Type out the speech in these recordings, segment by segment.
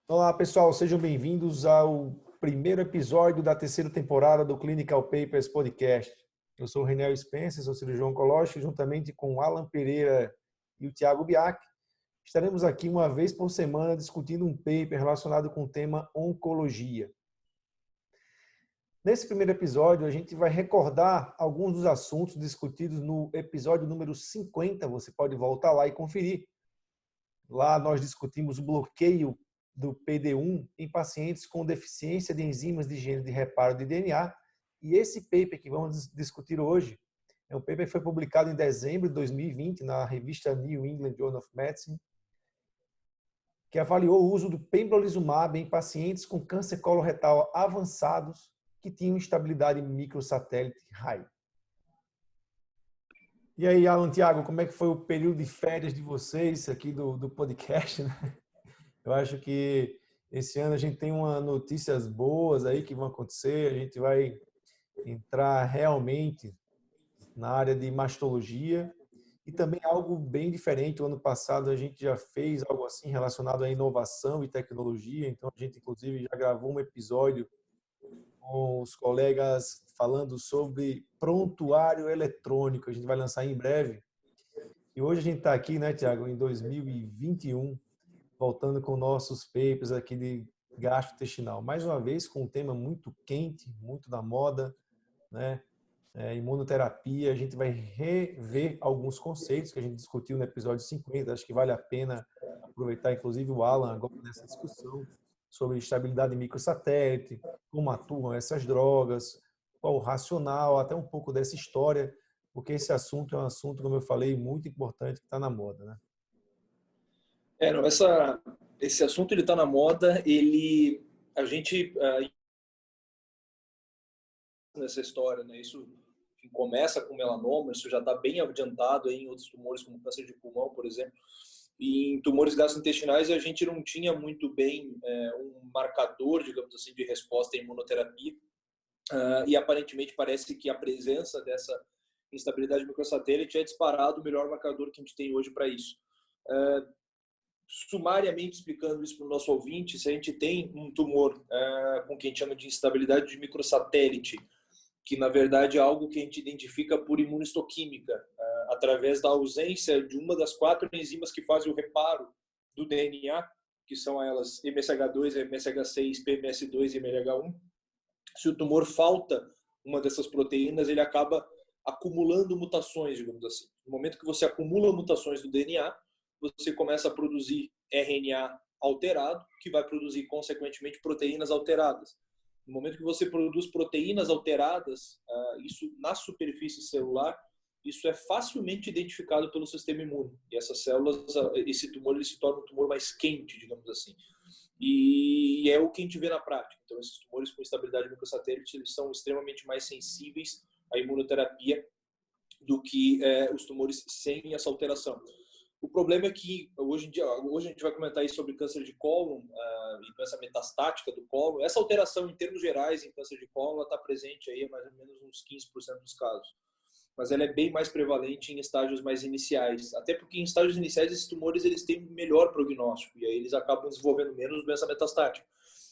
Olá, pessoal, sejam bem-vindos ao primeiro episódio da terceira temporada do Clinical Papers Podcast. Eu sou o Reniel Spencer, sou cirurgião oncológico, juntamente com o Alan Pereira e o Thiago Biak. Estaremos aqui uma vez por semana discutindo um paper relacionado com o tema oncologia. Nesse primeiro episódio, a gente vai recordar alguns dos assuntos discutidos no episódio número 50. Você pode voltar lá e conferir. Lá nós discutimos o bloqueio do PD-1 em pacientes com deficiência de enzimas de gene de reparo de DNA. E esse paper que vamos discutir hoje é um paper que foi publicado em dezembro de 2020 na revista New England Journal of Medicine, que avaliou o uso do pembrolizumab em pacientes com câncer coloretal avançados que tinham instabilidade microsatélite high. E aí, Alan, Thiago, como é que foi o período de férias de vocês aqui do podcast, né? Eu acho que esse ano a gente tem notícias boas aí que vão acontecer. A gente vai entrar realmente na área de mastologia e também algo bem diferente. O ano passado a gente já fez algo assim relacionado à inovação e tecnologia. Então a gente inclusive já gravou um episódio com os colegas falando sobre prontuário eletrônico. A gente vai lançar em breve. E hoje a gente está aqui, né, Tiago, em 2021, voltando com nossos papers aqui de gastrointestinal. Mais uma vez com um tema muito quente, muito na moda, né? Imunoterapia. A gente vai rever alguns conceitos que a gente discutiu no episódio 50. Acho que vale a pena aproveitar, inclusive, o Alan agora nessa discussão sobre estabilidade microsatélite, como atuam essas drogas, qual o racional, até um pouco dessa história, porque esse assunto é um assunto, como eu falei, muito importante que está na moda, né? Não, esse assunto ele está na moda. A gente nessa história, né? Isso começa com melanoma, isso já está bem adiantado aí em outros tumores, como câncer de pulmão, por exemplo. E em tumores gastrointestinais a gente não tinha muito bem um marcador, digamos assim, de resposta à imunoterapia. E aparentemente parece que a presença dessa instabilidade microsatélite é disparado o melhor marcador que a gente tem hoje para isso. Sumariamente explicando isso para o nosso ouvinte, se a gente tem um tumor com o que a gente chama de instabilidade de microsatélite, que na verdade é algo que a gente identifica por imunistoquímica, através da ausência de uma das 4 enzimas que fazem o reparo do DNA, que são elas MSH2, MSH6, PMS2 e MLH1. Se o tumor falta uma dessas proteínas, ele acaba acumulando mutações, digamos assim. No momento que você acumula mutações do DNA, você começa a produzir RNA alterado, que vai produzir, consequentemente, proteínas alteradas. No momento que você produz proteínas alteradas, isso na superfície celular, isso é facilmente identificado pelo sistema imune. E essas células, esse tumor, ele se torna um tumor mais quente, digamos assim. E é o que a gente vê na prática. Então, esses tumores com instabilidade microsatélite, eles são extremamente mais sensíveis à imunoterapia do que os tumores sem essa alteração. O problema é que hoje a gente vai comentar aí sobre câncer de cólon e doença metastática do cólon. Essa alteração, em termos gerais, em câncer de cólon, está presente aí mais ou menos uns 15% dos casos. Mas ela é bem mais prevalente em estágios mais iniciais. Até porque em estágios iniciais esses tumores eles têm melhor prognóstico e aí eles acabam desenvolvendo menos doença metastática.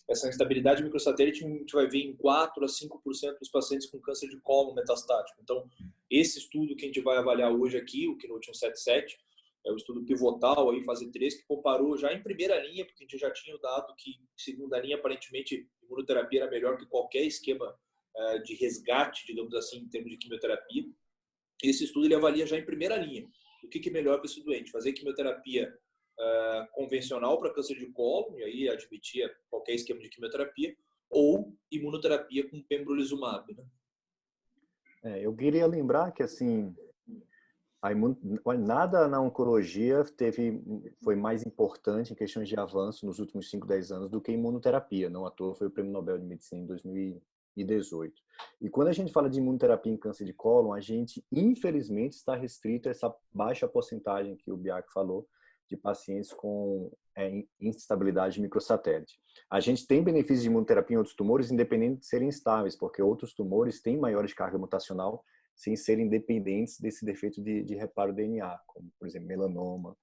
Essa instabilidade microsatélite a gente vai ver em 4 a 5% dos pacientes com câncer de cólon metastático. Então, esse estudo que a gente vai avaliar hoje aqui, o Keynote 177, é o estudo pivotal, aí, fase 3, que comparou já em primeira linha, porque a gente já tinha o dado que, em segunda linha, aparentemente, a imunoterapia era melhor que qualquer esquema de resgate, digamos assim, em termos de quimioterapia. Esse estudo ele avalia já em primeira linha o que é melhor para esse doente: fazer quimioterapia convencional para câncer de cólon, e aí admitia qualquer esquema de quimioterapia, ou imunoterapia com pembrolizumab, né? Eu queria lembrar que assim nada na oncologia foi mais importante em questões de avanço nos últimos 5, 10 anos do que a imunoterapia. Não à toa foi o Prêmio Nobel de Medicina em 2018. E quando a gente fala de imunoterapia em câncer de cólon, a gente, infelizmente, está restrito a essa baixa porcentagem que o Biak falou de pacientes com instabilidade microsatélite. A gente tem benefícios de imunoterapia em outros tumores, independente de serem estáveis, porque outros tumores têm maiores carga mutacional sem serem dependentes desse defeito de reparo DNA, como, por exemplo, melanoma,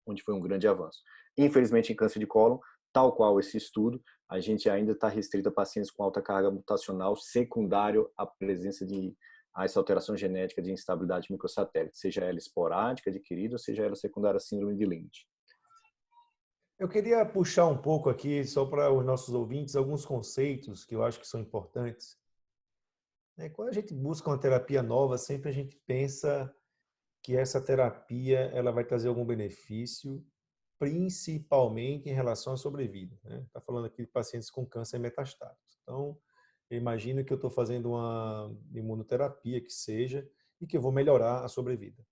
onde foi um grande avanço. Infelizmente, em câncer de cólon, tal qual esse estudo, a gente ainda está restrito a pacientes com alta carga mutacional secundário à presença de essa alteração genética de instabilidade microsatélite, seja ela esporádica, adquirida, ou seja ela secundária à síndrome de Lynch. Eu queria puxar um pouco aqui, só para os nossos ouvintes, alguns conceitos que eu acho que são importantes. Quando a gente busca uma terapia nova, sempre a gente pensa que essa terapia ela vai trazer algum benefício, principalmente em relação à sobrevida. Está falando aqui de pacientes com câncer metastático. Então, eu imagino que eu estou fazendo uma imunoterapia que seja e que eu vou melhorar a sobrevida.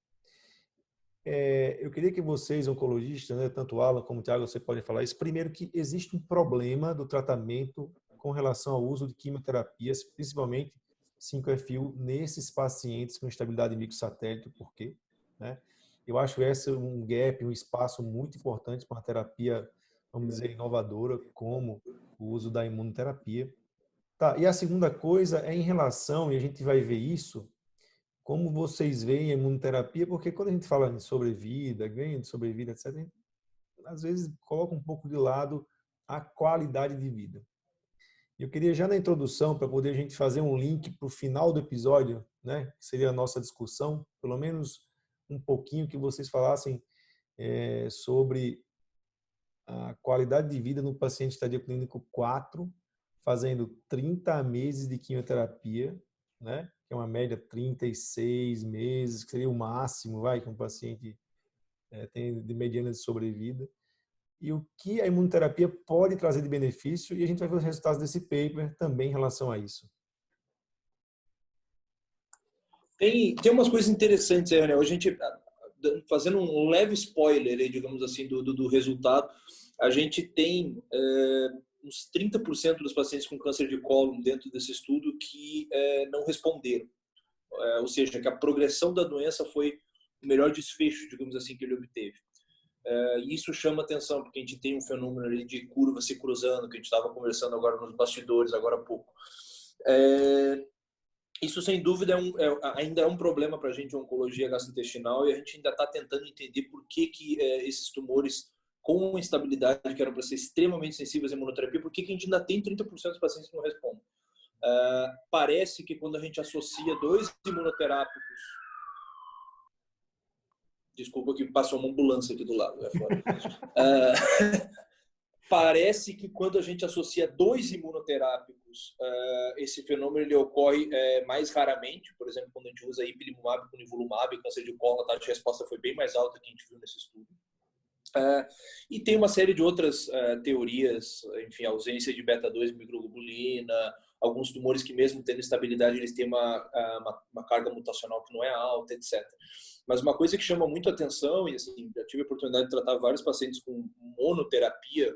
Eu queria que vocês, oncologistas, tanto o Alan como o Thiago, você podem falar isso. Primeiro, que existe um problema do tratamento com relação ao uso de quimioterapias, principalmente 5-FU, nesses pacientes com instabilidade microsatélite. Por quê? Eu acho esse um gap, um espaço muito importante para uma terapia, vamos dizer, inovadora, como o uso da imunoterapia. Tá, e a segunda coisa é em relação, e a gente vai ver isso, como vocês veem a imunoterapia, porque quando a gente fala de sobrevida, ganho de sobrevida, etc., a gente, às vezes coloca um pouco de lado a qualidade de vida. Eu queria já na introdução, para poder a gente fazer um link para o final do episódio, que seria a nossa discussão, pelo menos um pouquinho que vocês falassem sobre a qualidade de vida no paciente estadio clínico 4, fazendo 30 meses de quimioterapia, que é uma média 36 meses, que seria o máximo que um paciente tem de mediana de sobrevida. E o que a imunoterapia pode trazer de benefício, e a gente vai ver os resultados desse paper também em relação a isso. Tem umas coisas interessantes aí, né? A gente, fazendo um leve spoiler, digamos assim, do resultado, a gente tem uns 30% dos pacientes com câncer de cólon dentro desse estudo que não responderam. Ou seja, que a progressão da doença foi o melhor desfecho, digamos assim, que ele obteve. Isso chama atenção, porque a gente tem um fenômeno ali de curva se cruzando, que a gente estava conversando agora nos bastidores, agora há pouco. Isso, sem dúvida, ainda é um problema para a gente de oncologia gastrointestinal, e a gente ainda está tentando entender por que esses tumores com instabilidade, que eram para ser extremamente sensíveis à imunoterapia, por que a gente ainda tem 30% dos pacientes que não respondem. Parece que quando a gente associa dois imunoterápicos... Desculpa que passou uma ambulância aqui do lado. Parece que quando a gente associa dois imunoterápicos, esse fenômeno ele ocorre mais raramente. Por exemplo, quando a gente usa ipilimumab com nivolumab, câncer de cólon, a taxa de resposta foi bem mais alta que a gente viu nesse estudo. E tem uma série de outras teorias, enfim, ausência de beta-2 microglobulina, alguns tumores que mesmo tendo estabilidade, eles têm uma carga mutacional que não é alta, etc. Mas uma coisa que chama muito atenção, e assim, já tive a oportunidade de tratar vários pacientes com monoterapia,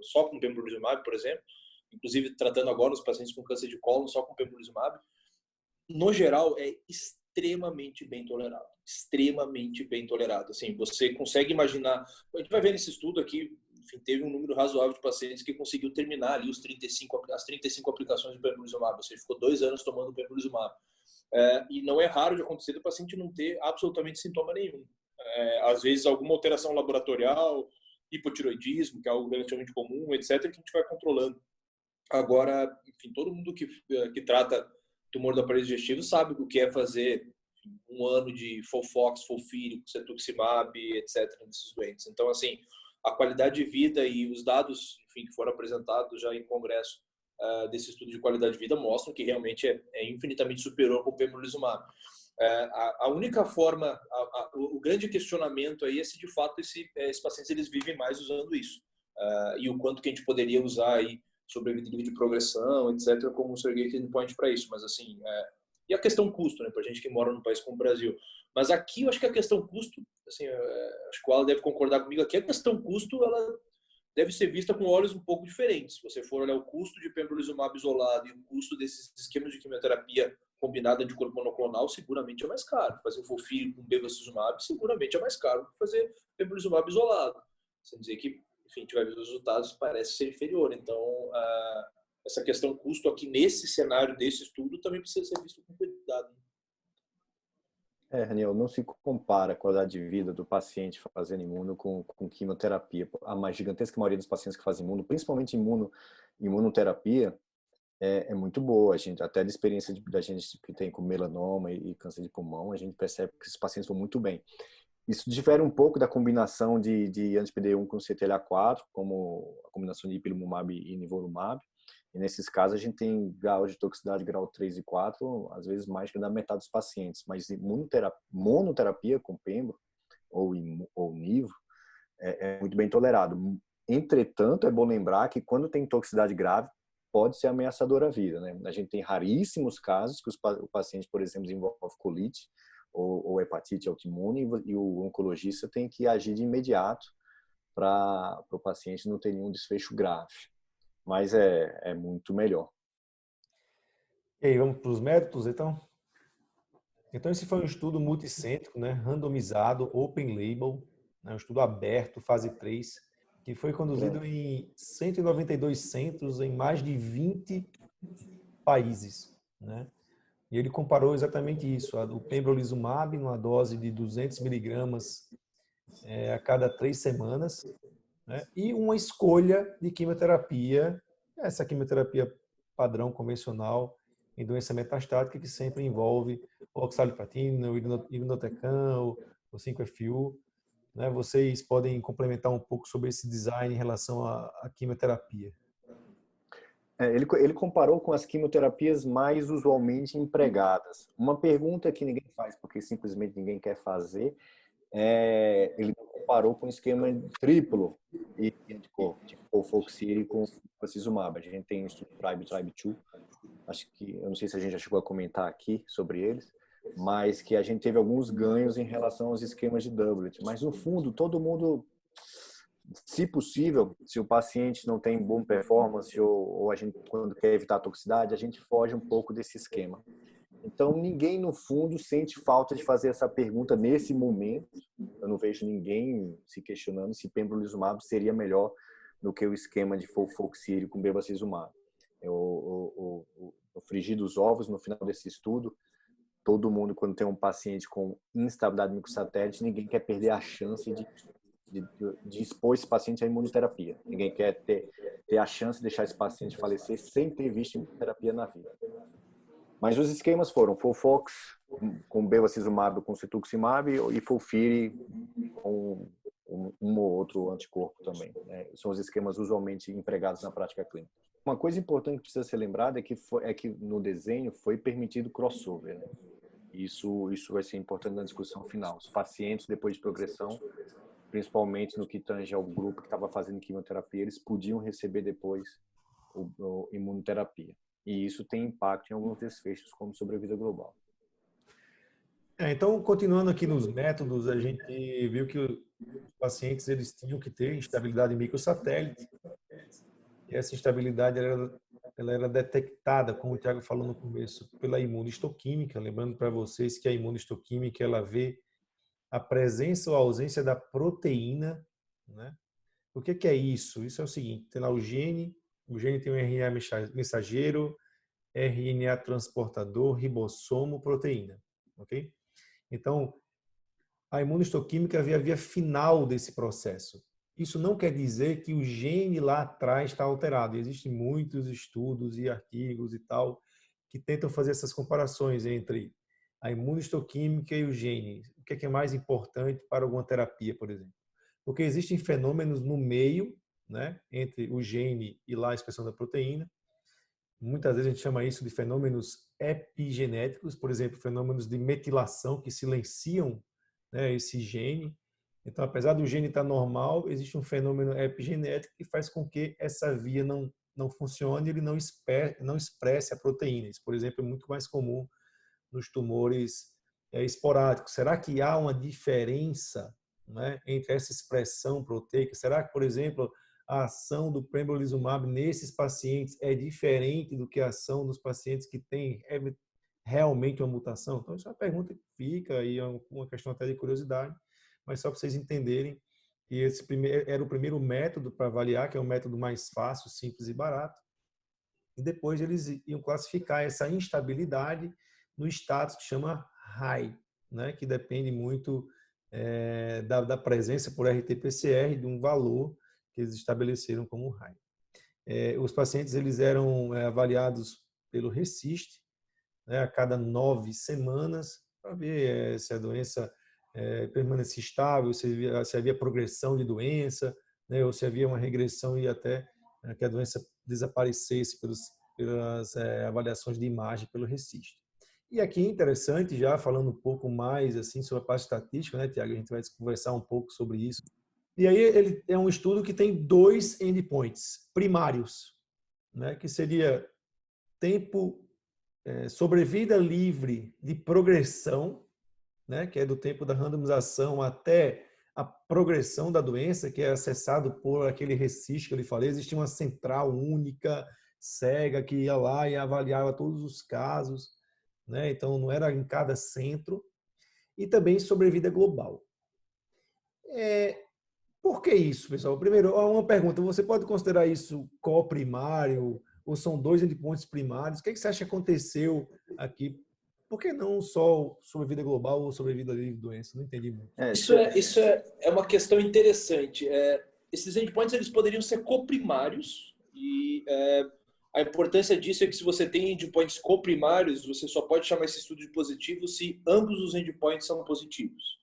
só com pembrolizumab, por exemplo, inclusive tratando agora os pacientes com câncer de cólon só com pembrolizumab, no geral é extremamente bem tolerado. Extremamente bem tolerado. Assim, você consegue imaginar... A gente vai ver nesse estudo aqui, enfim, teve um número razoável de pacientes que conseguiu terminar ali as 35 aplicações de pembrolizumab. Ou seja, ficou 2 anos tomando pembrolizumab. E não é raro de acontecer do paciente não ter absolutamente sintoma nenhum. Às vezes, alguma alteração laboratorial, hipotiroidismo, que é algo relativamente comum, etc., que a gente vai controlando. Agora, enfim, todo mundo que trata tumor do aparelho digestivo sabe o que é fazer 1 ano de Folfox, Folfírico, cetuximab, etc., nesses doentes. Então, assim, a qualidade de vida e os dados, enfim, que foram apresentados já em congresso desse estudo de qualidade de vida mostram que realmente é infinitamente superior ao pembrolizumab. A única forma, o grande questionamento aí é se de fato esses pacientes eles vivem mais usando isso, e o quanto que a gente poderia usar aí sobrevida livre de progressão, etc., como um surrogate endpoint para isso. Mas assim, e a questão custo, né, para gente que mora num país como o Brasil. Mas aqui eu acho que a questão custo, assim, acho que o Alan deve concordar comigo aqui, a questão custo ela deve ser vista com olhos um pouco diferentes. Se você for olhar o custo de pembrolizumab isolado e o custo desses esquemas de quimioterapia combinada de corpo monoclonal, seguramente é mais caro. Fazer o FOLFIRI com bevacizumab seguramente é mais caro que fazer pembrolizumab isolado. Sem dizer que, enfim, a gente vai ver os resultados, parece ser inferior. Então, essa questão custo aqui nesse cenário desse estudo também precisa ser visto com cuidado. Raniel, não se compara a qualidade de vida do paciente fazendo imuno com quimioterapia. A gigantesca maioria dos pacientes que fazem imuno, principalmente imunoterapia, é muito boa. A gente, até da experiência da gente que tem com melanoma e câncer de pulmão, a gente percebe que esses pacientes vão muito bem. Isso difere um pouco da combinação de anti-PD-1 com CTLA-4, como a combinação de ipilimumab e nivolumab. E nesses casos, a gente tem grau de toxicidade grau 3 e 4, às vezes mais que da metade dos pacientes. Mas monoterapia com pembro ou nivo é muito bem tolerado. Entretanto, é bom lembrar que quando tem toxicidade grave, pode ser ameaçadora à vida, né? A gente tem raríssimos casos que o paciente, por exemplo, desenvolve colite ou hepatite autoimune e o oncologista tem que agir de imediato para o paciente não ter nenhum desfecho grave. Mas é muito melhor. E aí, vamos para os métodos, então? Então, esse foi um estudo multicêntrico, né, randomizado, open label, né, um estudo aberto, fase 3, que foi conduzido em 192 centros em mais de 20 países, né? E ele comparou exatamente isso, o pembrolizumab numa dose de 200 miligramas a cada 3 semanas, né? E uma escolha de quimioterapia, essa quimioterapia padrão convencional em doença metastática, que sempre envolve o oxaliplatina, o irinotecan, o 5-FU. Né? Vocês podem complementar um pouco sobre esse design em relação à quimioterapia. Ele comparou com as quimioterapias mais usualmente empregadas. Uma pergunta que ninguém faz, porque simplesmente ninguém quer fazer, ele comparou com o esquema triplo e anticorpo, tipo o Folxiri com o bevacizumab. A gente tem o estudo Tribe-2, acho que, eu não sei se a gente já chegou a comentar aqui sobre eles, mas que a gente teve alguns ganhos em relação aos esquemas de doublet. Mas no fundo, todo mundo, se possível, se o paciente não tem boa performance ou a gente, quando quer evitar a toxicidade, a gente foge um pouco desse esquema. Então, ninguém, no fundo, sente falta de fazer essa pergunta nesse momento. Eu não vejo ninguém se questionando se pembrolizumab seria melhor do que o esquema de Folxiri com bevacizumab. O frigir dos ovos, no final desse estudo, todo mundo, quando tem um paciente com instabilidade microsatélite, ninguém quer perder a chance de expor esse paciente à imunoterapia. Ninguém quer ter a chance de deixar esse paciente falecer sem ter visto imunoterapia na vida. Mas os esquemas foram Folfox com bevacizumab com cetuximab e Folfiri com um ou outro anticorpo também. Né? São os esquemas usualmente empregados na prática clínica. Uma coisa importante que precisa ser lembrada é que no desenho foi permitido crossover. Né? Isso vai ser importante na discussão final. Os pacientes, depois de progressão, principalmente no que tange ao grupo que estava fazendo quimioterapia, eles podiam receber depois o imunoterapia. E isso tem impacto em alguns desfechos, como sobrevida global. Então, continuando aqui nos métodos, a gente viu que os pacientes eles tinham que ter instabilidade microsatélite. E essa instabilidade ela era detectada, como o Thiago falou no começo, pela imunohistoquímica. Lembrando para vocês que a imunohistoquímica ela vê a presença ou a ausência da proteína, né? O que é isso? Isso é o seguinte, tem lá o gene tem um RNA mensageiro, RNA transportador, ribossomo, proteína, ok? Então, a imunohistoquímica vê a via final desse processo. Isso não quer dizer que o gene lá atrás está alterado. Existem muitos estudos e artigos e tal que tentam fazer essas comparações entre a imunohistoquímica e o gene. O que é mais importante para alguma terapia, por exemplo? Porque existem fenômenos no meio, né, entre o gene e lá a expressão da proteína. Muitas vezes a gente chama isso de fenômenos epigenéticos, por exemplo, fenômenos de metilação que silenciam, né, esse gene. Então, apesar do gene estar normal, existe um fenômeno epigenético que faz com que essa via não funcione, ele não expresse a proteína. Isso, por exemplo, é muito mais comum nos tumores esporádicos. Será que há uma diferença, né, entre essa expressão proteica? Será que, por exemplo, a ação do pembrolizumab nesses pacientes é diferente do que a ação dos pacientes que têm realmente uma mutação? Então, isso é uma pergunta que fica e é uma questão até de curiosidade, mas só para vocês entenderem que esse era o primeiro método para avaliar, que é um método mais fácil, simples e barato. E depois eles iam classificar essa instabilidade no status que chama high, né, que depende muito da presença por RT-PCR de um valor que eles estabeleceram como high. Os pacientes eles eram avaliados pelo RECIST, né, a cada 9 semanas, para ver se a doença permanecia estável, se havia progressão de doença, né, ou se havia uma regressão e até que a doença desaparecesse pelas avaliações de imagem pelo RECIST. E aqui é interessante, já falando um pouco mais assim sobre a parte estatística, né, Tiago? A gente vai conversar um pouco sobre isso. E aí ele é um estudo que tem 2 endpoints primários, né, que seria tempo sobrevida livre de progressão, né, que é do tempo da randomização até a progressão da doença, que é acessado por aquele RECIST que eu lhe falei. Existia uma central única, cega, que ia lá e avaliava todos os casos, né? Então não era em cada centro. E também sobrevida global. Por que isso, pessoal? Primeiro, uma pergunta: você pode considerar isso co-primário ou são 2 endpoints primários? O que você acha que aconteceu aqui? Por que não só sobrevida global ou sobrevida livre de doença? Não entendi muito. Isso é uma questão interessante. Esses endpoints eles poderiam ser coprimários e a importância disso é que se você tem endpoints coprimários, você só pode chamar esse estudo de positivo se ambos os endpoints são positivos.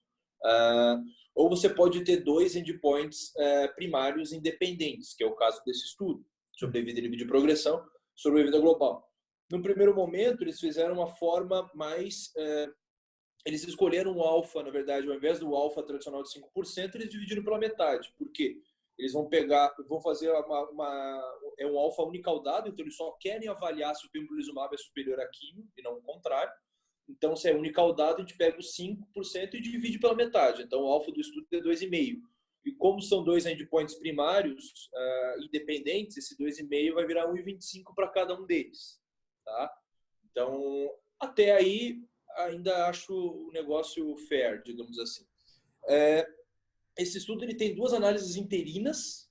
Ou você pode ter 2 endpoints primários independentes, que é o caso desse estudo, sobrevida livre de progressão, sobrevida global. No primeiro momento, eles fizeram uma forma mais... eles escolheram o alfa, na verdade, ao invés do alfa tradicional de 5%, eles dividiram pela metade. Por quê? Eles vão fazer um alfa unicaudado, então eles só querem avaliar se o pembrolizumab é superior a quimio, e não o contrário. Então, se é unicaudado, a gente pega os 5% e divide pela metade. Então, o alfa do estudo é 2,5%. E como são 2 endpoints primários independentes, esse 2,5 vai virar 1,25 para cada um deles. Tá? Então, até aí, ainda acho o negócio fair, digamos assim. Esse estudo ele tem 2 análises interinas,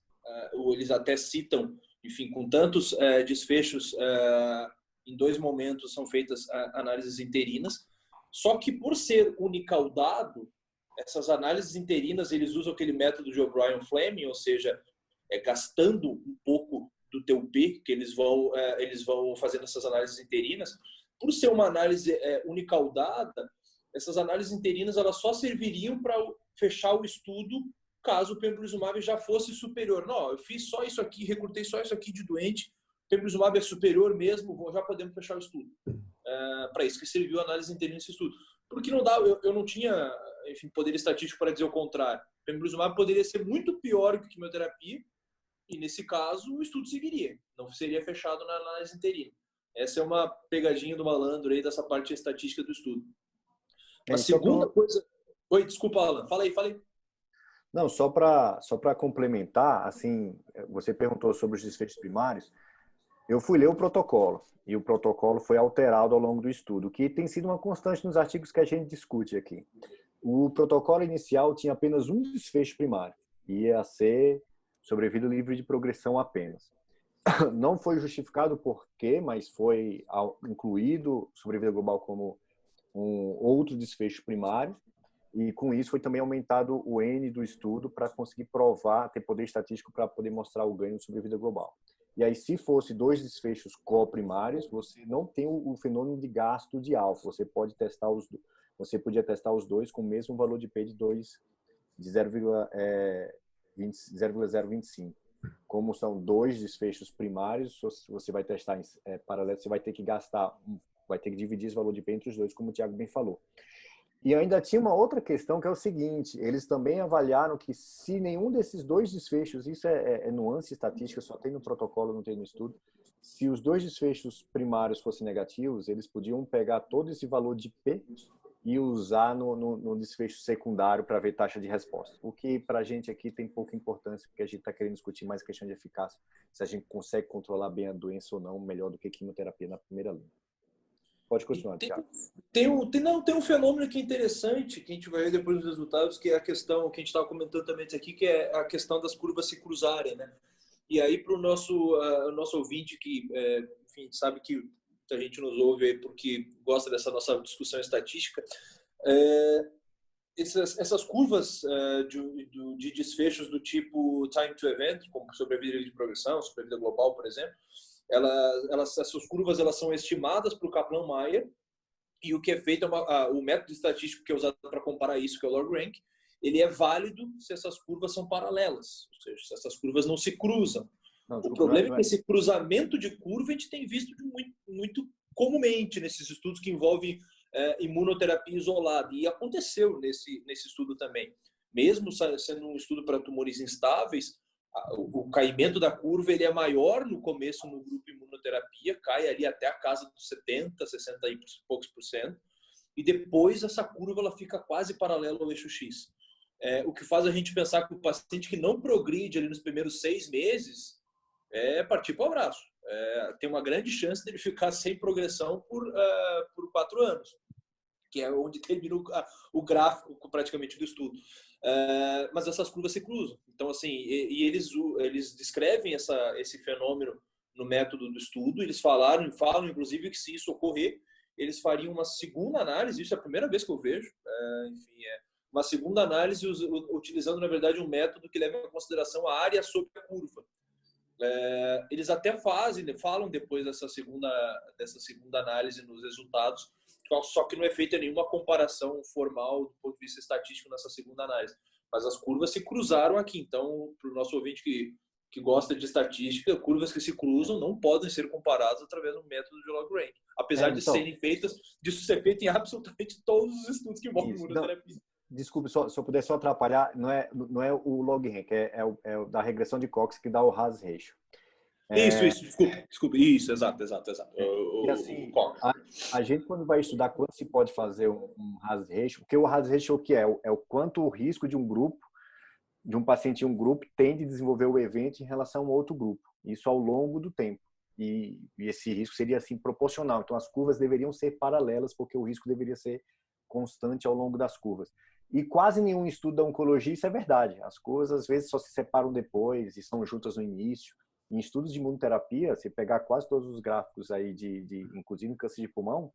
ou eles até citam, enfim, com tantos desfechos, em 2 momentos são feitas análises interinas, só que por ser unicaudado, essas análises interinas eles usam aquele método de O'Brien-Fleming, ou seja, gastando um pouco do teu P, que eles vão fazendo essas análises interinas. Por ser uma análise unicaudada, essas análises interinas elas só serviriam para fechar o estudo caso o pembrolizumab já fosse superior. Não, eu fiz só isso aqui, recrutei só isso aqui de doente, o pembrolizumab é superior mesmo, já podemos fechar o estudo. Para isso que serviu a análise interina desse estudo. Porque não dá, eu não tinha, enfim, poder estatístico para dizer o contrário. O pembrolizumab poderia ser muito pior que a quimioterapia e, nesse caso, o estudo seguiria. Não seria fechado na análise interina. Essa é uma pegadinha do malandro aí dessa parte estatística do estudo. A segunda coisa... Oi, desculpa, Alan. Fala aí. Não, só para complementar, assim, você perguntou sobre os desfechos primários. Eu fui ler o protocolo e o protocolo foi alterado ao longo do estudo, que tem sido uma constante nos artigos que a gente discute aqui. O protocolo inicial tinha apenas um desfecho primário, ia ser sobrevida livre de progressão apenas. Não foi justificado por quê, mas foi incluído sobrevida global como um outro desfecho primário, e com isso foi também aumentado o N do estudo para conseguir provar, ter poder estatístico para poder mostrar o ganho de sobrevida global. E aí, se fosse 2 desfechos coprimários, você não tem o fenômeno de gasto de alfa. Você podia testar os 2 com o mesmo valor de P de 0,025. Como são 2 desfechos primários, você vai testar em paralelo, você vai ter que dividir esse valor de P entre os 2, como o Thiago bem falou. E ainda tinha uma outra questão, que é o seguinte: eles também avaliaram que se nenhum desses 2 desfechos, isso é nuance estatística, só tem no protocolo, não tem no estudo, se os 2 desfechos primários fossem negativos, eles podiam pegar todo esse valor de P e usar no desfecho secundário para ver taxa de resposta. O que para a gente aqui tem pouca importância, porque a gente está querendo discutir mais questão de eficácia, se a gente consegue controlar bem a doença ou não, melhor do que quimioterapia na primeira linha. Pode continuar, Thiago. Tem um fenômeno que é interessante, que a gente vai ver depois dos resultados, que é a questão que a gente estava comentando também aqui, que é a questão das curvas se cruzarem, né? E aí, para o nosso ouvinte que, enfim, sabe que a gente nos ouve aí porque gosta dessa nossa discussão estatística, Essas curvas de desfechos do tipo time to event, como sobrevida de progressão, sobrevida global, por exemplo, essas curvas elas são estimadas para o Kaplan-Meier, e o que é feito o método estatístico que é usado para comparar isso, que é o log rank, ele é válido se essas curvas são paralelas, ou seja, se essas curvas não se cruzam. O problema é que esse cruzamento de curva a gente tem visto muito comumente nesses estudos que envolvem imunoterapia isolada, e aconteceu nesse estudo também. Mesmo sendo um estudo para tumores instáveis, o caimento da curva ele é maior no começo no grupo imunoterapia, cai ali até a casa dos 70, 60 e poucos por cento, e depois essa curva ela fica quase paralela ao eixo X. O que faz a gente pensar que o paciente que não progride ali nos primeiros 6 meses é partir para o abraço. Tem uma grande chance dele ficar sem progressão por 4 anos, que é onde termina o gráfico praticamente do estudo. Mas essas curvas se cruzam. Então, assim, eles descrevem esse fenômeno no método do estudo. Eles falam, inclusive, que se isso ocorrer, eles fariam uma segunda análise. Isso é a primeira vez que eu vejo. Uma segunda análise utilizando, na verdade, um método que leva em consideração a área sobre a curva. Eles até falam depois dessa segunda análise nos resultados, só que não é feita nenhuma comparação formal do ponto de vista estatístico nessa segunda análise. Mas as curvas se cruzaram aqui. Então, para o nosso ouvinte que gosta de estatística, curvas que se cruzam não podem ser comparadas através do método de log rank. Apesar de serem feitas, disso ser feito em absolutamente todos os estudos que envolvem imunoterapia. Desculpe, se eu puder só atrapalhar, não é o log rank, é o da regressão de Cox que dá o hazard ratio. Isso, desculpe. Isso, exato. E assim, a gente quando vai estudar quanto se pode fazer um hazard ratio, porque o hazard ratio o que é o quanto o risco de um paciente em um grupo tem de desenvolver o evento em relação a outro grupo. Isso ao longo do tempo. E esse risco seria assim proporcional. Então as curvas deveriam ser paralelas porque o risco deveria ser constante ao longo das curvas. E quase nenhum estudo da oncologia isso é verdade. As curvas às vezes só se separam depois e são juntas no início. Em estudos de imunoterapia, se pegar quase todos os gráficos aí inclusive em câncer de pulmão,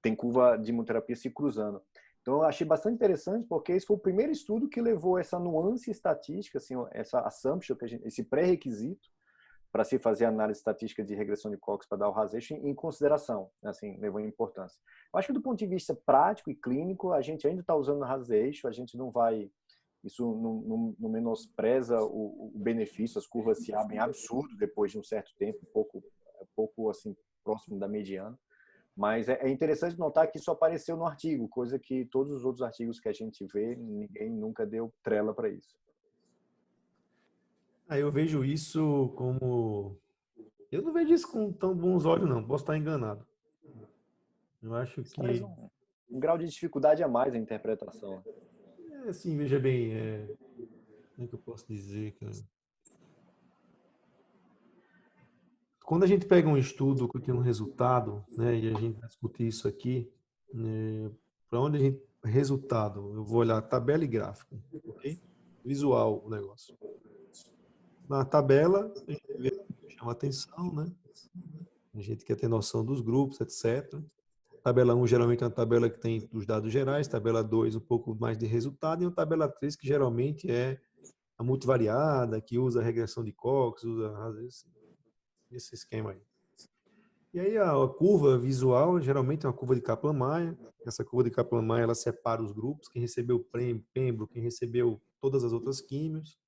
tem curva de imunoterapia se cruzando. Então eu achei bastante interessante porque esse foi o primeiro estudo que levou essa nuance estatística, assim, essa assumption, esse pré-requisito para se fazer análise estatística de regressão de Cox para dar o hazard ratio em consideração, assim, levou em importância. Eu acho que do ponto de vista prático e clínico, a gente ainda está usando o hazard ratio, a gente não vai, isso não menospreza o benefício, as curvas se abrem absurdo depois de um certo tempo, um pouco assim, próximo da mediana, mas é interessante notar que isso apareceu no artigo, coisa que todos os outros artigos que a gente vê, ninguém nunca deu trela para isso. Eu vejo isso como... Eu não vejo isso com tão bons olhos, não. Posso estar enganado. Eu acho que... Mas um grau de dificuldade a mais a interpretação. Assim, veja bem, como é que eu posso dizer, cara? Quando a gente pega um estudo que tem um resultado, né, e a gente vai discutir isso aqui, para onde a gente... Resultado, eu vou olhar tabela e gráfico, ok? Visual o negócio. Na tabela, a gente vê o que chama atenção, né? A gente quer ter noção dos grupos, etc. Tabela 1 geralmente é uma tabela que tem os dados gerais, tabela 2 um pouco mais de resultado, e a tabela 3 que geralmente é a multivariada, que usa a regressão de Cox, usa esse esquema aí. E aí a curva visual geralmente é uma curva de Kaplan-Meier. Essa curva de Kaplan-Meier ela separa os grupos, quem recebeu pembro, quem recebeu todas as outras químios,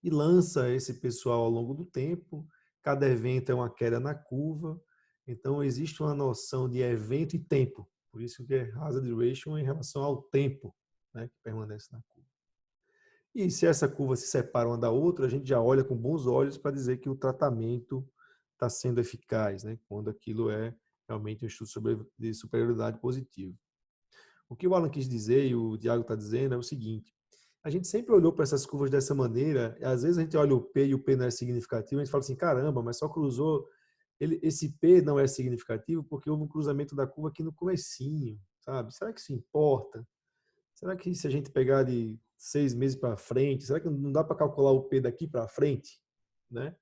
e lança esse pessoal ao longo do tempo. Cada evento é uma queda na curva, então existe uma noção de evento e tempo, por isso que é hazard ratio em relação ao tempo, né, que permanece na curva. E se essa curva se separa uma da outra, a gente já olha com bons olhos para dizer que o tratamento está sendo eficaz, né, quando aquilo é realmente um estudo de superioridade positivo. O que o Alan quis dizer e o Diago está dizendo é o seguinte: a gente sempre olhou para essas curvas dessa maneira, às vezes a gente olha o P e o P não é significativo, a gente fala assim, caramba, mas só cruzou, esse P não é significativo porque houve um cruzamento da curva aqui no comecinho, sabe? Será que isso importa? Será que se a gente pegar de 6 meses para frente, será que não dá para calcular o P daqui para frente? Né?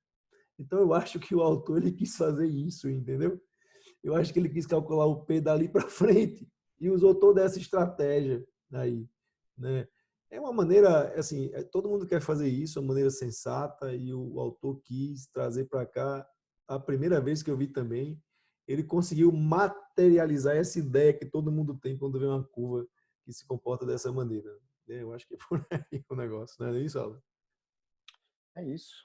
Então eu acho que o autor ele quis fazer isso, entendeu? Eu acho que ele quis calcular o P dali para frente. e usou toda essa estratégia aí, né? É uma maneira, assim, todo mundo quer fazer isso, uma maneira sensata, e o autor quis trazer para cá, a primeira vez que eu vi também, ele conseguiu materializar essa ideia que todo mundo tem quando vê uma curva que se comporta dessa maneira. Eu acho que é por aí o negócio, não é isso, Alan? É isso.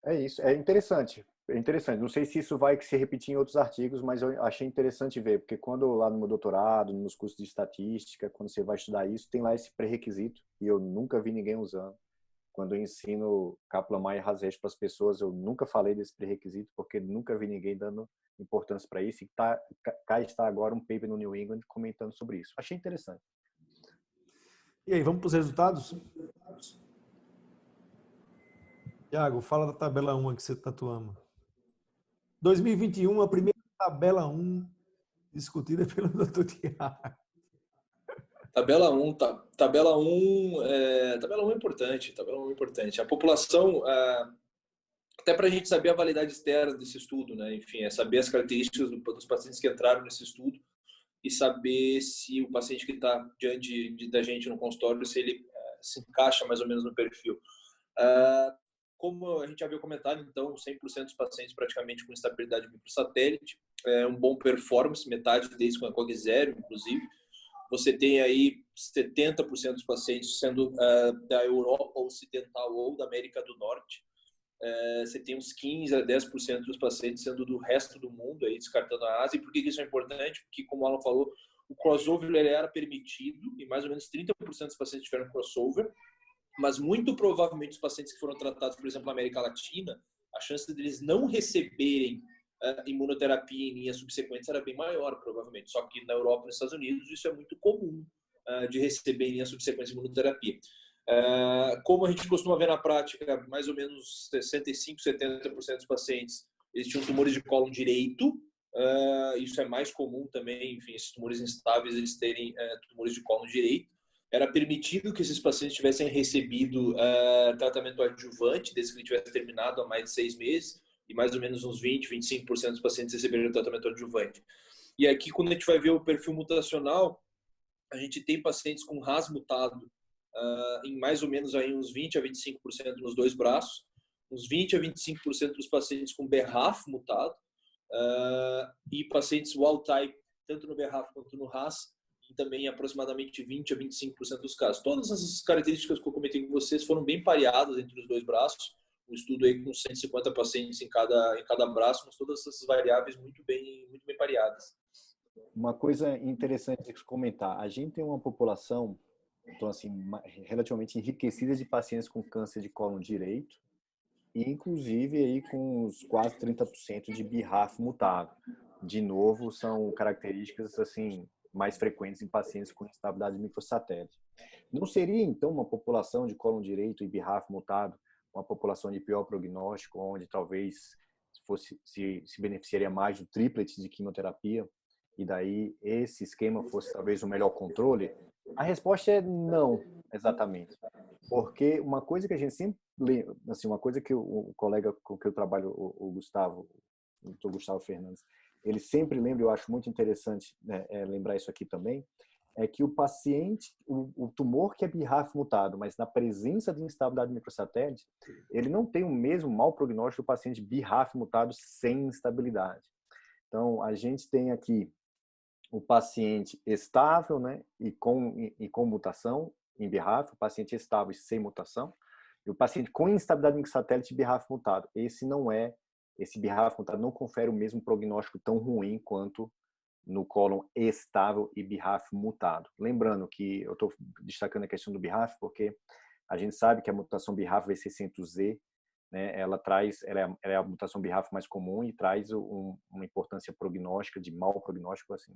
É isso. É interessante. É interessante. Não sei se isso vai se repetir em outros artigos, mas eu achei interessante ver, porque quando lá no meu doutorado, nos cursos de estatística, quando você vai estudar isso, tem lá esse pré-requisito e eu nunca vi ninguém usando. Quando eu ensino Kaplan-Meier e Hazard para as pessoas, eu nunca falei desse pré-requisito, porque nunca vi ninguém dando importância para isso. E cá está agora um paper no New England comentando sobre isso. Achei interessante. E aí, vamos para os resultados? Tiago, fala da tabela 1 que você tanto ama. 2021, a primeira tabela 1 discutida pelo Dr. Tiago. Tabela 1, tabela 1 é importante, tabela 1 é importante. A população, até para a gente saber a validade externa desse estudo, né? Enfim, é saber as características dos pacientes que entraram nesse estudo e saber se o paciente que está diante da gente no consultório, se ele se encaixa mais ou menos no perfil. Como a gente já havia comentado, então, 100% dos pacientes praticamente com instabilidade microsatélite, um bom performance, metade deles com ECOG zero, inclusive. Você tem aí 70% dos pacientes sendo da Europa Ocidental ou da América do Norte. Você tem uns 15 a 10% dos pacientes sendo do resto do mundo, aí descartando a Ásia. E por que isso é importante? Porque, como o Alan falou, o crossover ele era permitido e mais ou menos 30% dos pacientes tiveram crossover, mas muito provavelmente os pacientes que foram tratados, por exemplo, na América Latina, a chance deles não receberem imunoterapia em linhas subsequentes era bem maior, provavelmente. Só que na Europa e nos Estados Unidos isso é muito comum de receber em linhas subsequentes imunoterapia. Como a gente costuma ver na prática, mais ou menos 65, 70% dos pacientes eles tinham tumores de cólon direito. Isso é mais comum também, enfim, esses tumores instáveis eles terem tumores de cólon direito. Era permitido que esses pacientes tivessem recebido tratamento adjuvante, desde que ele tivesse terminado há mais de 6 meses, e mais ou menos uns 20, 25% dos pacientes receberam tratamento adjuvante. E aqui, quando a gente vai ver o perfil mutacional, a gente tem pacientes com RAS mutado em mais ou menos aí uns 20 a 25% nos dois braços, uns 20 a 25% dos pacientes com BRAF mutado, e pacientes wild type, tanto no BRAF quanto no RAS, e também aproximadamente 20 a 25% dos casos. Todas essas características que eu comentei com vocês foram bem pareadas entre os dois braços. Um estudo aí com 150 pacientes em cada braço, mas todas essas variáveis muito bem pareadas. Uma coisa interessante de comentar, a gente tem uma população, então assim, relativamente enriquecida de pacientes com câncer de cólon direito, e inclusive aí com uns quase 30% de BRAF mutado. De novo, são características assim mais frequentes em pacientes com instabilidade microsatélite. Não seria então uma população de cólon direito e BRAF mutado uma população de pior prognóstico, onde talvez se beneficiaria mais do triplet de quimioterapia, e daí esse esquema fosse talvez o melhor controle? A resposta é não, exatamente. Porque uma coisa que a gente sempre lembra, assim, uma coisa que o colega com que eu trabalho, o Gustavo, o Dr. Gustavo Fernandes, ele sempre lembra, eu acho muito interessante lembrar isso aqui também, é que o paciente, o tumor que é BRAF mutado, mas na presença de instabilidade microsatélite, ele não tem o mesmo mau prognóstico do paciente BRAF mutado sem instabilidade. Então, a gente tem aqui o paciente estável, né, e com mutação em BRAF, o paciente estável e sem mutação, e o paciente com instabilidade microsatélite BRAF mutado. Esse BRAF mutado não confere o mesmo prognóstico tão ruim quanto no cólon estável e BRAF mutado. Lembrando que eu estou destacando a questão do BRAF porque a gente sabe que a mutação BRAF V600Z, né, ela é a mutação BRAF mais comum e traz uma importância prognóstica, de mau prognóstico, assim,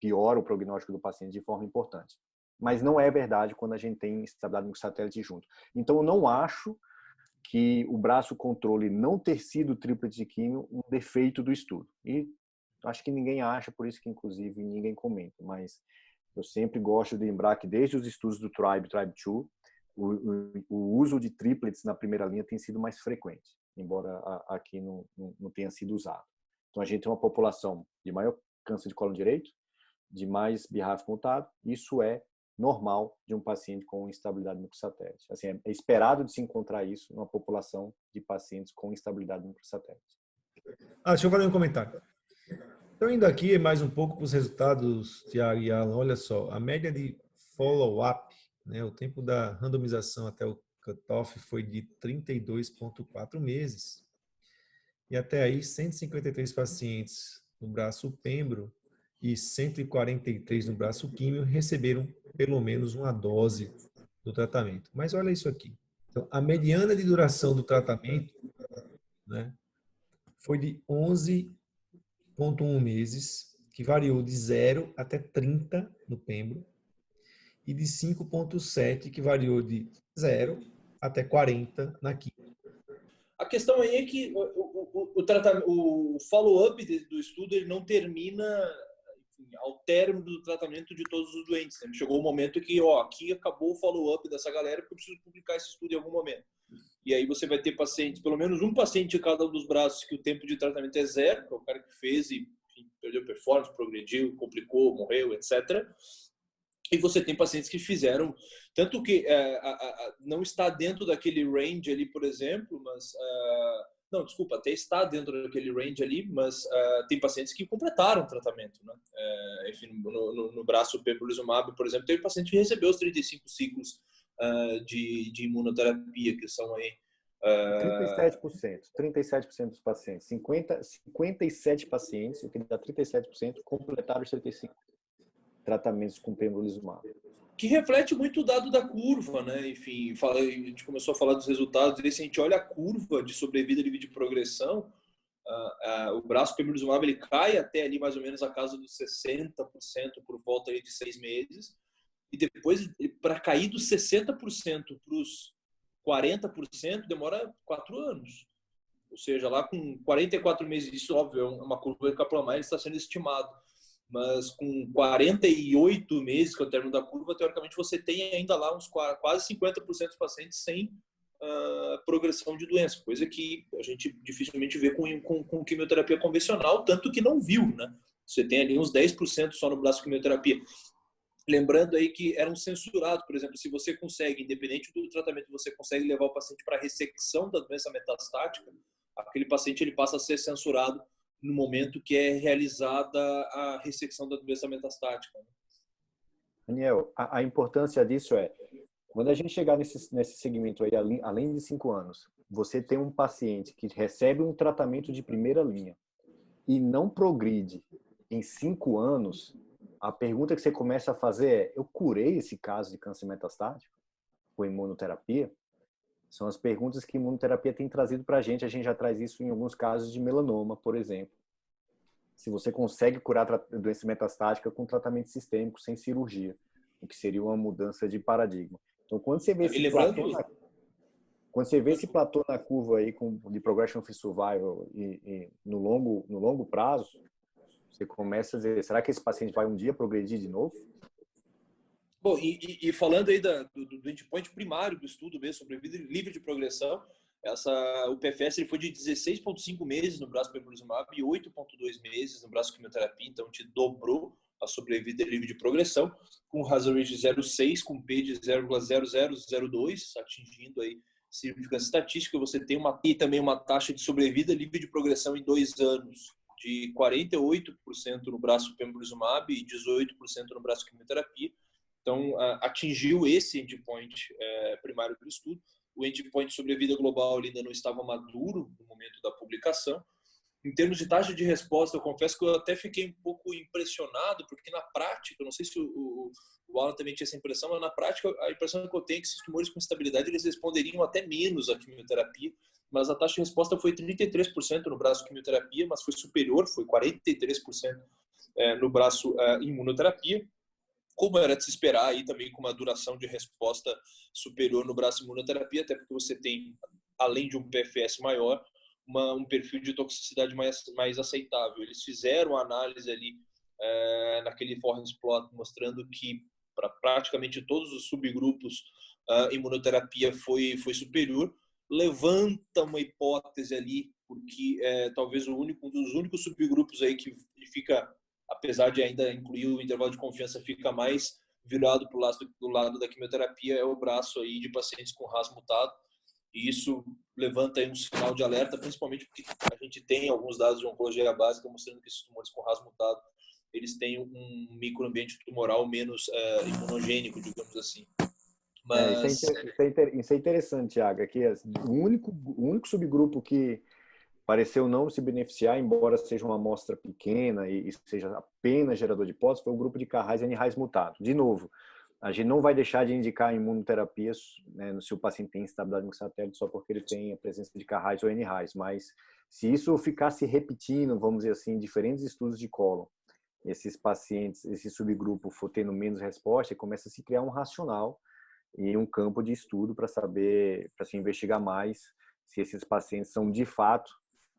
piora o prognóstico do paciente de forma importante. Mas não é verdade quando a gente tem instabilidade microsatélite junto. Então, eu não acho que o braço controle não ter sido triplet de quimio um defeito do estudo. E acho que ninguém acha, por isso que, inclusive, ninguém comenta. Mas eu sempre gosto de lembrar que, desde os estudos do TRIBE2, o uso de triplets na primeira linha tem sido mais frequente, embora aqui não tenha sido usado. Então, a gente tem uma população de maior câncer de colo direito, de mais BRAF mutado. Isso é normal de um paciente com instabilidade microsatélite. Assim, é esperado de se encontrar isso numa população de pacientes com instabilidade microsatélite. Deixa eu fazer um comentário. Então, indo aqui mais um pouco para os resultados, Tiago e Alan, olha só, a média de follow-up, né, o tempo da randomização até o cutoff foi de 32,4 meses. E até aí, 153 pacientes no braço pembro e 143 no braço químio receberam pelo menos uma dose do tratamento. Mas olha isso aqui. Então, a mediana de duração do tratamento, né, foi de 11,1 meses, que variou de 0 até 30 no pembro, e de 5,7, que variou de 0 até 40 na químio. A questão aí é que o follow-up do estudo ele não termina, enfim, ao término do tratamento de todos os doentes. Né? Chegou o momento que, aqui acabou o follow-up dessa galera, porque eu preciso publicar esse estudo em algum momento. E aí você vai ter pacientes, pelo menos um paciente em cada um dos braços, que o tempo de tratamento é 0, que é o cara que fez e, enfim, perdeu performance, progrediu, complicou, morreu, etc. E você tem pacientes que fizeram, tanto que não está dentro daquele range ali, por exemplo, mas... não, desculpa, até está dentro daquele range ali, mas tem pacientes que completaram o tratamento, né? Enfim, no braço pembrolizumab, por exemplo, teve paciente que recebeu os 35 ciclos de imunoterapia, que são aí... 37% dos pacientes, 57 pacientes, o que dá 37%, completaram os 35 tratamentos com pembrolizumab. Que reflete muito o dado da curva, né? Enfim, a gente começou a falar dos resultados, e se a gente olha a curva de sobrevida e de progressão, o braço pembrolizumab ele cai até ali mais ou menos a casa dos 60% por volta aí de 6 meses, e depois, para cair dos 60% para os 40%, demora 4 anos. Ou seja, lá com 44 meses, isso óbvio, é uma curva de Kaplan-Meier, está sendo estimado. Mas com 48 meses, que é o término da curva, teoricamente você tem ainda lá uns quase 50% dos pacientes sem progressão de doença, coisa que a gente dificilmente vê com quimioterapia convencional, tanto que não viu, né? Você tem ali uns 10% só no braço de quimioterapia. Lembrando aí que eram censurados, por exemplo, se você consegue, independente do tratamento, você consegue levar o paciente para a ressecção da doença metastática, aquele paciente ele passa a ser censurado no momento que é realizada a ressecção da doença metastática. Daniel, a importância disso é, quando a gente chegar nesse segmento aí, além de 5 anos, você tem um paciente que recebe um tratamento de primeira linha e não progride em 5 anos, a pergunta que você começa a fazer é, eu curei esse caso de câncer metastático com imunoterapia? São as perguntas que a imunoterapia tem trazido para a gente já traz isso em alguns casos de melanoma, por exemplo. Se você consegue curar a doença metastática com tratamento sistêmico, sem cirurgia, o que seria uma mudança de paradigma. Então, quando você vê esse platô na curva aí de progression free survival e no longo prazo, você começa a dizer, será que esse paciente vai um dia progredir de novo? Bom, e falando aí do endpoint primário do estudo mesmo, sobrevida livre de progressão, o PFS ele foi de 16,5 meses no braço pembrolizumab e 8,2 meses no braço quimioterapia, então te dobrou a sobrevida livre de progressão, com hazard ratio de 0,6, com P de 0,0002, atingindo aí significância estatística. Você tem também uma taxa de sobrevida livre de progressão em 2 anos, de 48% no braço pembrolizumab e 18% no braço quimioterapia. Então, atingiu esse endpoint primário do estudo. O endpoint de sobrevida global ainda não estava maduro no momento da publicação. Em termos de taxa de resposta, eu confesso que eu até fiquei um pouco impressionado, porque na prática, eu não sei se o Alan também tinha essa impressão, mas na prática a impressão que eu tenho é que esses tumores com estabilidade eles responderiam até menos à quimioterapia, mas a taxa de resposta foi 33% no braço quimioterapia, mas foi superior, foi 43% no braço imunoterapia. Como era de se esperar, aí também com uma duração de resposta superior no braço imunoterapia, até porque você tem, além de um PFS maior, um perfil de toxicidade mais aceitável. Eles fizeram a análise ali naquele Forest plot, mostrando que para praticamente todos os subgrupos a imunoterapia foi superior. Levanta uma hipótese ali, porque talvez um dos únicos subgrupos aí que fica apesar de ainda incluir o intervalo de confiança, fica mais virado para do lado da quimioterapia, é o braço aí de pacientes com RAS mutado. E isso levanta aí um sinal de alerta, principalmente porque a gente tem alguns dados de oncologia básica mostrando que esses tumores com RAS mutado, eles têm um microambiente tumoral menos imunogênico, digamos assim. Mas... Isso é interessante, Thiago. Aqui, o único subgrupo que pareceu não se beneficiar, embora seja uma amostra pequena e seja apenas gerador de hipótese, foi o grupo de Carrais e N-RAS mutado. De novo, a gente não vai deixar de indicar imunoterapias, né, se o paciente tem instabilidade microsatélite só porque ele tem a presença de Carrais ou N-RAS, mas se isso ficar se repetindo, vamos dizer assim, em diferentes estudos de cólon, esses pacientes, esse subgrupo for tendo menos resposta, começa a se criar um racional e um campo de estudo para saber, para se investigar mais se esses pacientes são de fato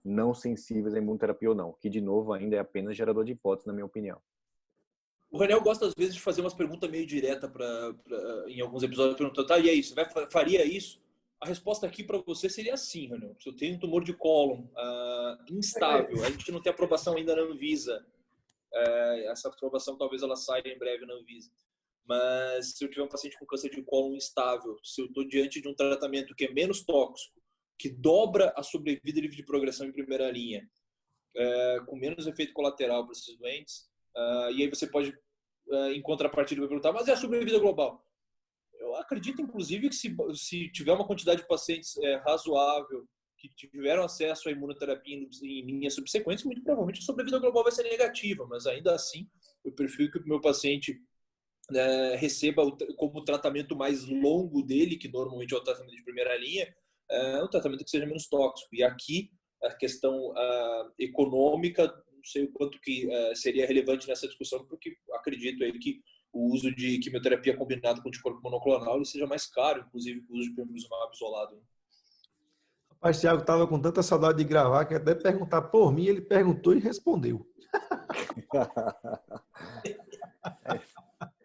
não sensíveis à imunoterapia ou não, que de novo ainda é apenas gerador de hipótese, na minha opinião. O Raniel gosta às vezes de fazer umas perguntas meio diretas em alguns episódios, perguntando, tá, e aí, você faria isso? A resposta aqui para você seria sim, Raniel. Se eu tenho um tumor de cólon instável, a gente não tem aprovação ainda na Anvisa, essa aprovação talvez ela saia em breve na Anvisa. Mas se eu tiver um paciente com câncer de cólon instável, se eu estou diante de um tratamento que é menos tóxico, que dobra a sobrevida livre de progressão em primeira linha, com menos efeito colateral para esses doentes, e aí você pode, em contrapartida, perguntar, mas e a sobrevida global? Eu acredito, inclusive, que se tiver uma quantidade de pacientes razoável, que tiveram acesso à imunoterapia em linhas subsequentes, muito provavelmente a sobrevida global vai ser negativa, mas ainda assim, eu prefiro que o meu paciente receba como tratamento mais longo dele, que normalmente é o tratamento de primeira linha, um tratamento que seja menos tóxico. E aqui, a questão econômica, não sei o quanto que seria relevante nessa discussão, porque acredito aí que o uso de quimioterapia combinado com anticorpo monoclonal ele seja mais caro, inclusive que o uso de pembrolizumab isolado. Rapaz, Thiago estava com tanta saudade de gravar que até perguntar por mim, ele perguntou e respondeu.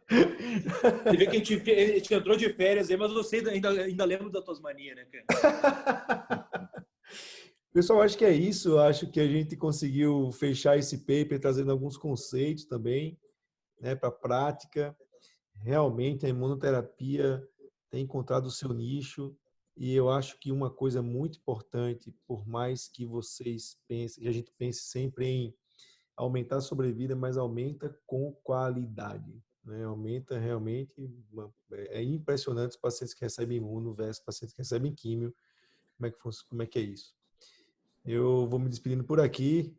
Você vê que a gente entrou de férias aí, mas você ainda lembra das tuas manias, né, cara? Pessoal, acho que é isso. Acho que a gente conseguiu fechar esse paper trazendo alguns conceitos também, né, para a prática. Realmente a imunoterapia tem encontrado o seu nicho e eu acho que uma coisa muito importante, por mais que vocês pensem, que a gente pense sempre em aumentar a sobrevida, mas aumenta com qualidade, né? Aumenta realmente, é impressionante os pacientes que recebem imuno versus pacientes que recebem químio, como é que é isso. Eu vou me despedindo por aqui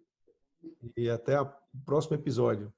e até o próximo episódio.